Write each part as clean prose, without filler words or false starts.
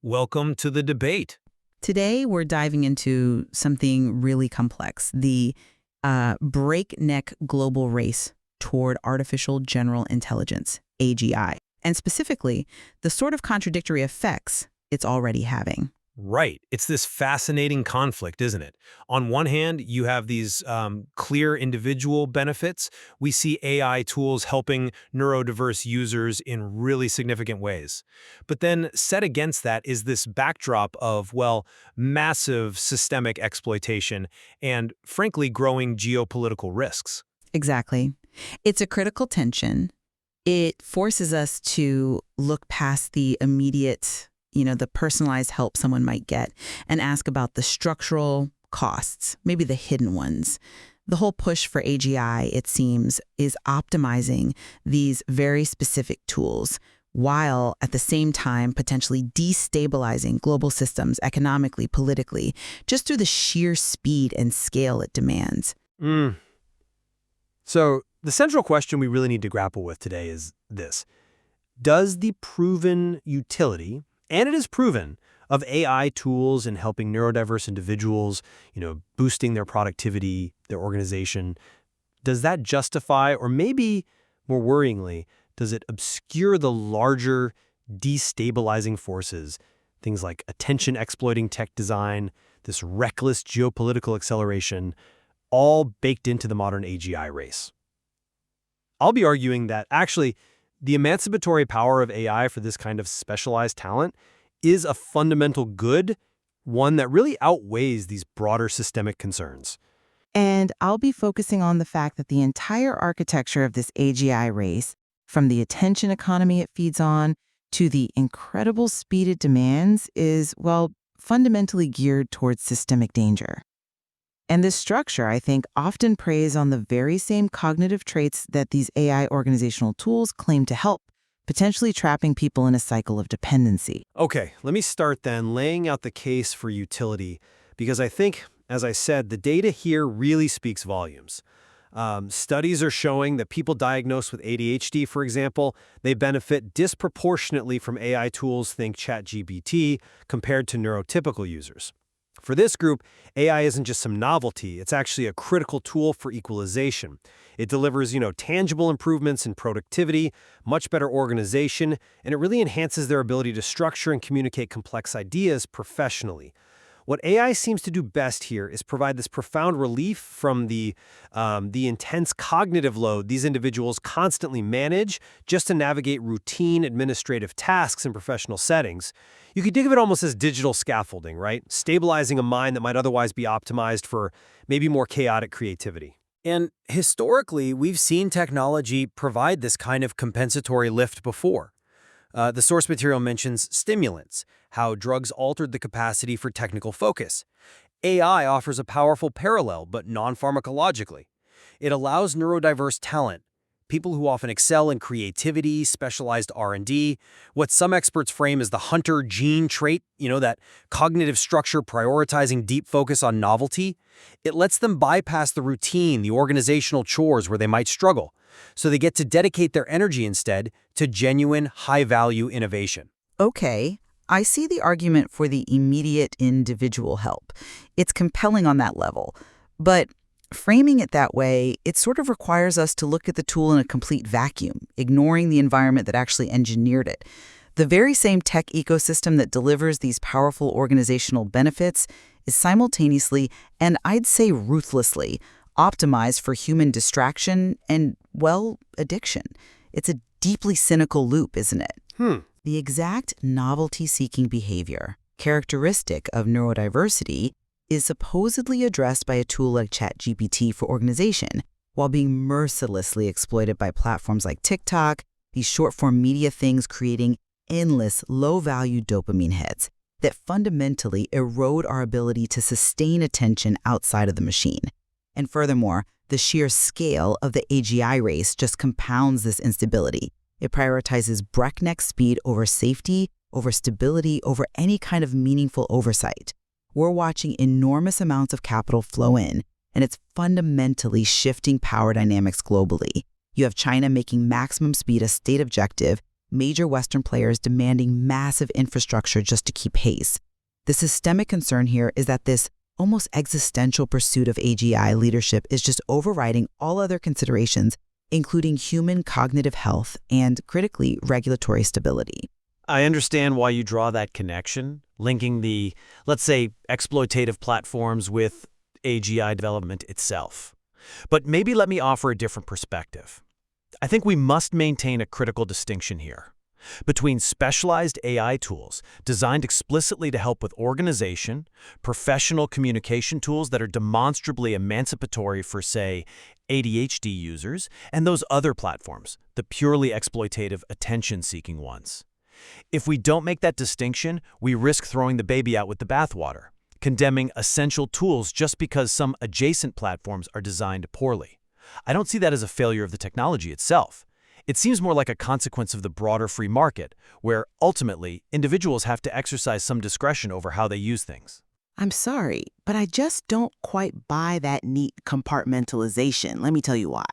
Welcome to the debate. Today, we're diving into something really complex, the breakneck global race toward artificial general intelligence, AGI, and specifically, the sort of contradictory effects it's already having. Right. It's this fascinating conflict, isn't it? On one hand, you have these clear individual benefits. We see AI tools helping neurodiverse users in really significant ways. But then set against that is this backdrop of, well, massive systemic exploitation and, frankly, growing geopolitical risks. Exactly. It's a critical tension. It forces us to look past the immediate, the personalized help someone might get and ask about the structural costs, maybe the hidden ones. The whole push for AGI, it seems, is optimizing these very specific tools while at the same time potentially destabilizing global systems economically, politically, just through the sheer speed and scale it demands. So the central question we really need to grapple with today is this. Does the proven utility, and it is proven, of AI tools in helping neurodiverse individuals, boosting their productivity, their organization, does that justify, or maybe more worryingly, does it obscure the larger destabilizing forces, things like attention-exploiting tech design, this reckless geopolitical acceleration, all baked into the modern AGI race? I'll be arguing that actually the emancipatory power of AI for this kind of specialized talent is a fundamental good, one that really outweighs these broader systemic concerns. And I'll be focusing on the fact that the entire architecture of this AGI race, from the attention economy it feeds on to the incredible speed it demands, is, well, fundamentally geared towards systemic danger. And this structure, I think, often preys on the very same cognitive traits that these AI organizational tools claim to help, potentially trapping people in a cycle of dependency. Okay, let me start then laying out the case for utility, because I think, as I said, the data here really speaks volumes. Studies are showing that people diagnosed with ADHD, for example, they benefit disproportionately from AI tools, think ChatGPT, compared to neurotypical users. For this group, AI isn't just some novelty, it's actually a critical tool for equalization. It delivers, tangible improvements in productivity, much better organization, and it really enhances their ability to structure and communicate complex ideas professionally. What AI seems to do best here is provide this profound relief from the intense cognitive load these individuals constantly manage just to navigate routine administrative tasks in professional settings. You could think of it almost as digital scaffolding, right? Stabilizing a mind that might otherwise be optimized for maybe more chaotic creativity. And historically, we've seen technology provide this kind of compensatory lift before. The source material mentions stimulants, how drugs altered the capacity for technical focus. AI offers a powerful parallel, but non-pharmacologically. It allows neurodiverse talent, people who often excel in creativity, specialized R&D, what some experts frame as the hunter gene trait, that cognitive structure prioritizing deep focus on novelty. It lets them bypass the routine, the organizational chores where they might struggle. So they get to dedicate their energy instead to genuine, high-value innovation. Okay, I see the argument for the immediate individual help. It's compelling on that level. But framing it that way, it sort of requires us to look at the tool in a complete vacuum, ignoring the environment that actually engineered it. The very same tech ecosystem that delivers these powerful organizational benefits is simultaneously, and I'd say ruthlessly, optimized for human distraction and, well, addiction. It's a deeply cynical loop, isn't it? The exact novelty-seeking behavior, characteristic of neurodiversity, is supposedly addressed by a tool like ChatGPT for organization, while being mercilessly exploited by platforms like TikTok, these short-form media things creating endless low-value dopamine hits that fundamentally erode our ability to sustain attention outside of the machine. And furthermore, the sheer scale of the AGI race just compounds this instability. It prioritizes breakneck speed over safety, over stability, over any kind of meaningful oversight. We're watching enormous amounts of capital flow in, and it's fundamentally shifting power dynamics globally. You have China making maximum speed a state objective, major Western players demanding massive infrastructure just to keep pace. The systemic concern here is that this almost existential pursuit of AGI leadership is just overriding all other considerations, including human cognitive health and, critically, regulatory stability. I understand why you draw that connection, linking the, let's say, exploitative platforms with AGI development itself. But maybe let me offer a different perspective. I think we must maintain a critical distinction here between specialized AI tools designed explicitly to help with organization, professional communication tools that are demonstrably emancipatory for, say, ADHD users, and those other platforms, the purely exploitative, attention-seeking ones. If we don't make that distinction, we risk throwing the baby out with the bathwater, condemning essential tools just because some adjacent platforms are designed poorly. I don't see that as a failure of the technology itself. It seems more like a consequence of the broader free market, where, ultimately, individuals have to exercise some discretion over how they use things. I'm sorry, but I just don't quite buy that neat compartmentalization. Let me tell you why.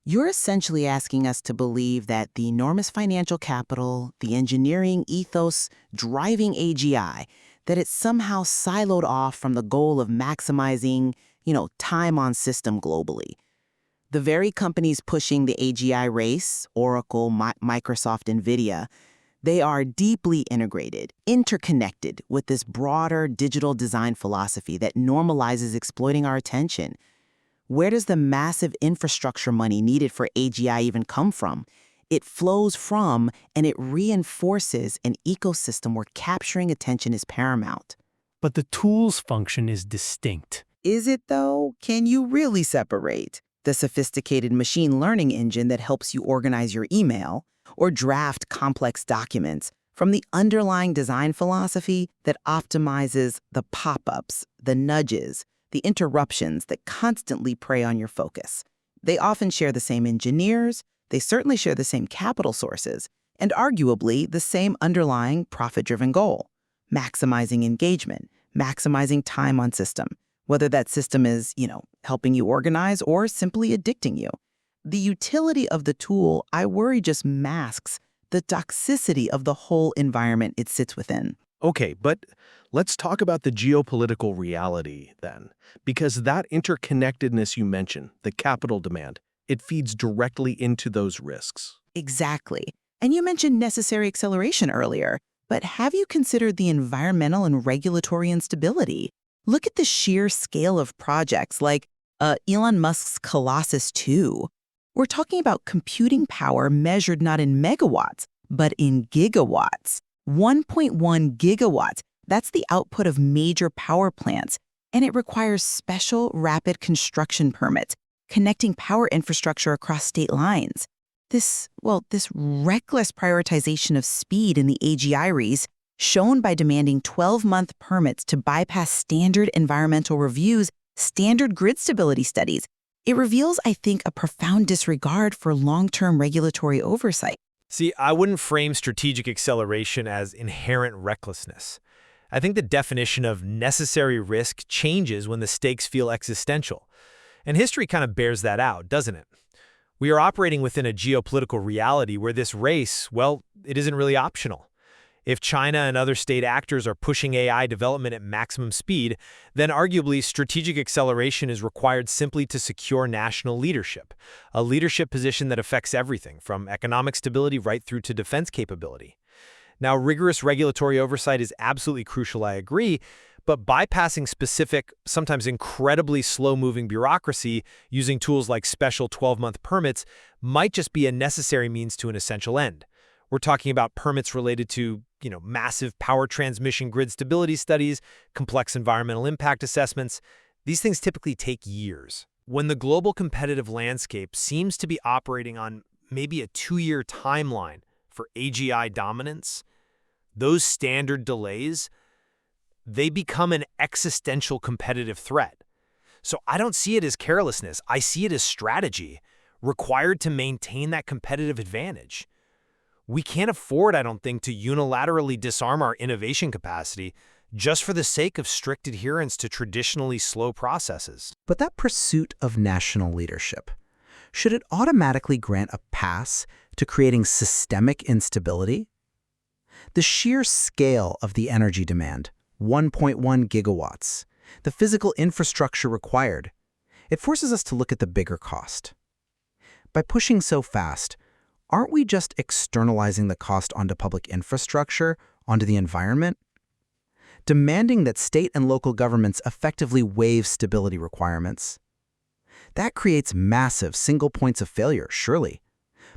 You're essentially asking us to believe that the enormous financial capital, the engineering ethos driving AGI, that it's somehow siloed off from the goal of maximizing, time on system globally. The very companies pushing the AGI race, Oracle, Microsoft, NVIDIA, they are deeply integrated, interconnected with this broader digital design philosophy that normalizes exploiting our attention. Where does the massive infrastructure money needed for AGI even come from? It flows from and it reinforces an ecosystem where capturing attention is paramount. But the tool's function is distinct. Is it, though? Can you really separate the sophisticated machine learning engine that helps you organize your email or draft complex documents from the underlying design philosophy that optimizes the pop-ups, the nudges, the interruptions that constantly prey on your focus? They often share the same engineers, they certainly share the same capital sources, and arguably the same underlying profit-driven goal: maximizing engagement, maximizing time on system, whether that system is, helping you organize or simply addicting you. The utility of the tool, I worry, just masks the toxicity of the whole environment it sits within. Okay, but let's talk about the geopolitical reality then, because that interconnectedness you mentioned, the capital demand, it feeds directly into those risks. Exactly. And you mentioned necessary acceleration earlier, but have you considered the environmental and regulatory instability? Look at the sheer scale of projects like Elon Musk's Colossus 2. We're talking about computing power measured not in megawatts, but in gigawatts. 1.1 gigawatts, that's the output of major power plants, and it requires special rapid construction permits, connecting power infrastructure across state lines. This reckless prioritization of speed in the AGI race, shown by demanding 12-month permits to bypass standard environmental reviews, standard grid stability studies, it reveals, I think, a profound disregard for long-term regulatory oversight. See, I wouldn't frame strategic acceleration as inherent recklessness. I think the definition of necessary risk changes when the stakes feel existential. And history kind of bears that out, doesn't it? We are operating within a geopolitical reality where this race, it isn't really optional. If China and other state actors are pushing AI development at maximum speed, then arguably strategic acceleration is required simply to secure national leadership, a leadership position that affects everything from economic stability right through to defense capability. Now, rigorous regulatory oversight is absolutely crucial, I agree, but bypassing specific, sometimes incredibly slow-moving bureaucracy using tools like special 12-month permits might just be a necessary means to an essential end. We're talking about permits related to, massive power transmission grid stability studies, complex environmental impact assessments. These things typically take years. When the global competitive landscape seems to be operating on maybe a 2-year timeline for AGI dominance, those standard delays, they become an existential competitive threat. So I don't see it as carelessness. I see it as strategy required to maintain that competitive advantage. We can't afford, I don't think, to unilaterally disarm our innovation capacity just for the sake of strict adherence to traditionally slow processes. But that pursuit of national leadership, should it automatically grant a pass to creating systemic instability? The sheer scale of the energy demand, 1.1 gigawatts, the physical infrastructure required, it forces us to look at the bigger cost. By pushing so fast, aren't we just externalizing the cost onto public infrastructure, onto the environment? Demanding that state and local governments effectively waive stability requirements. That creates massive single points of failure, surely,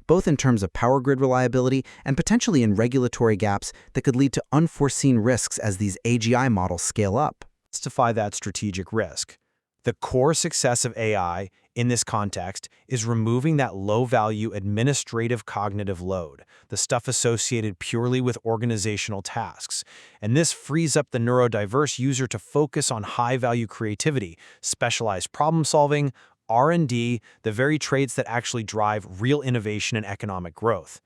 both in terms of power grid reliability and potentially in regulatory gaps that could lead to unforeseen risks as these AGI models scale up. Justify that strategic risk. The core success of AI in this context is removing that low-value administrative cognitive load, the stuff associated purely with organizational tasks. And this frees up the neurodiverse user to focus on high-value creativity, specialized problem-solving, R&D, the very traits that actually drive real innovation and economic growth.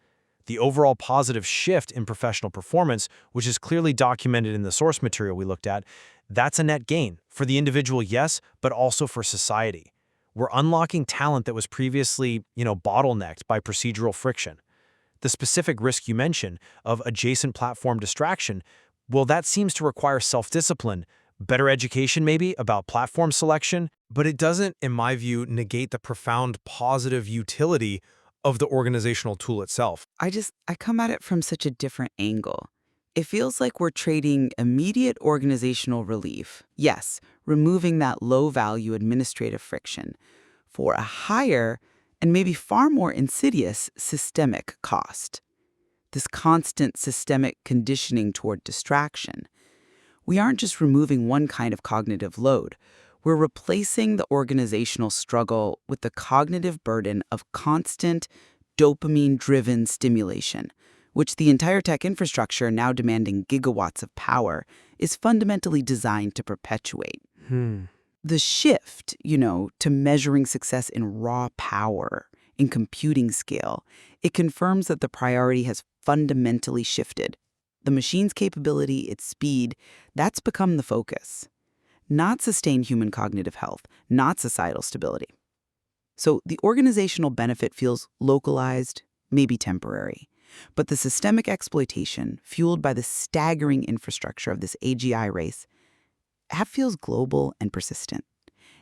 The overall positive shift in professional performance, which is clearly documented in the source material we looked at, that's a net gain for the individual, yes, but also for society. We're unlocking talent that was previously, bottlenecked by procedural friction. The specific risk you mentioned of adjacent platform distraction, well, that seems to require self-discipline, better education maybe about platform selection, but it doesn't, in my view, negate the profound positive utility of the organizational tool itself. I come at it from such a different angle. It feels like we're trading immediate organizational relief, yes, removing that low-value administrative friction, for a higher and maybe far more insidious systemic cost. This constant systemic conditioning toward distraction. We aren't just removing one kind of cognitive load. We're replacing the organizational struggle with the cognitive burden of constant, dopamine-driven stimulation, which the entire tech infrastructure, now demanding gigawatts of power, is fundamentally designed to perpetuate. The shift, to measuring success in raw power, in computing scale, it confirms that the priority has fundamentally shifted. The machine's capability, its speed, that's become the focus. Not sustained human cognitive health, not societal stability. So the organizational benefit feels localized, maybe temporary. But the systemic exploitation, fueled by the staggering infrastructure of this AGI race, that feels global and persistent.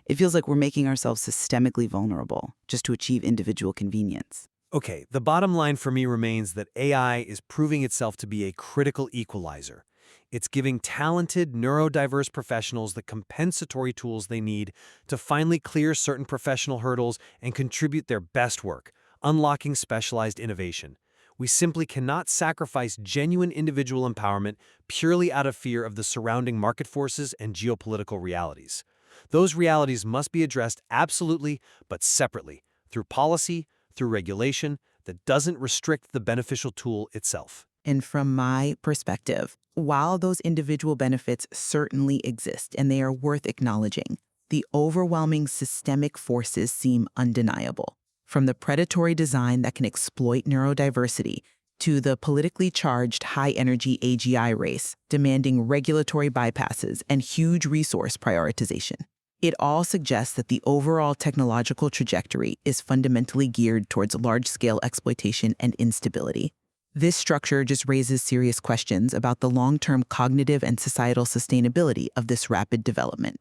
It feels like we're making ourselves systemically vulnerable just to achieve individual convenience. Okay, the bottom line for me remains that AI is proving itself to be a critical equalizer. It's giving talented, neurodiverse professionals the compensatory tools they need to finally clear certain professional hurdles and contribute their best work, unlocking specialized innovation. We simply cannot sacrifice genuine individual empowerment purely out of fear of the surrounding market forces and geopolitical realities. Those realities must be addressed absolutely, but separately, through policy, through regulation that doesn't restrict the beneficial tool itself. And from my perspective, while those individual benefits certainly exist and they are worth acknowledging, the overwhelming systemic forces seem undeniable. From the predatory design that can exploit neurodiversity to the politically charged high-energy AGI race demanding regulatory bypasses and huge resource prioritization. It all suggests that the overall technological trajectory is fundamentally geared towards large-scale exploitation and instability. This structure just raises serious questions about the long-term cognitive and societal sustainability of this rapid development.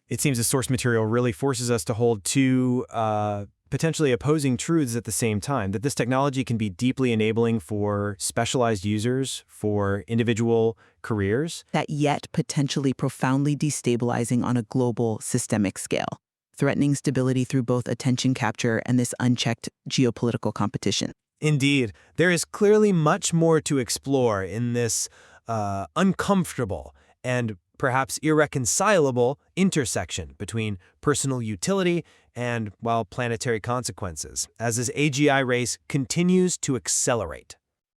It seems the source material really forces us to hold two potentially opposing truths at the same time, that this technology can be deeply enabling for specialized users, for individual careers, that yet potentially profoundly destabilizing on a global systemic scale, threatening stability through both attention capture and this unchecked geopolitical competition. Indeed, there is clearly much more to explore in this uncomfortable and perhaps irreconcilable intersection between personal utility and, planetary consequences, as this AGI race continues to accelerate.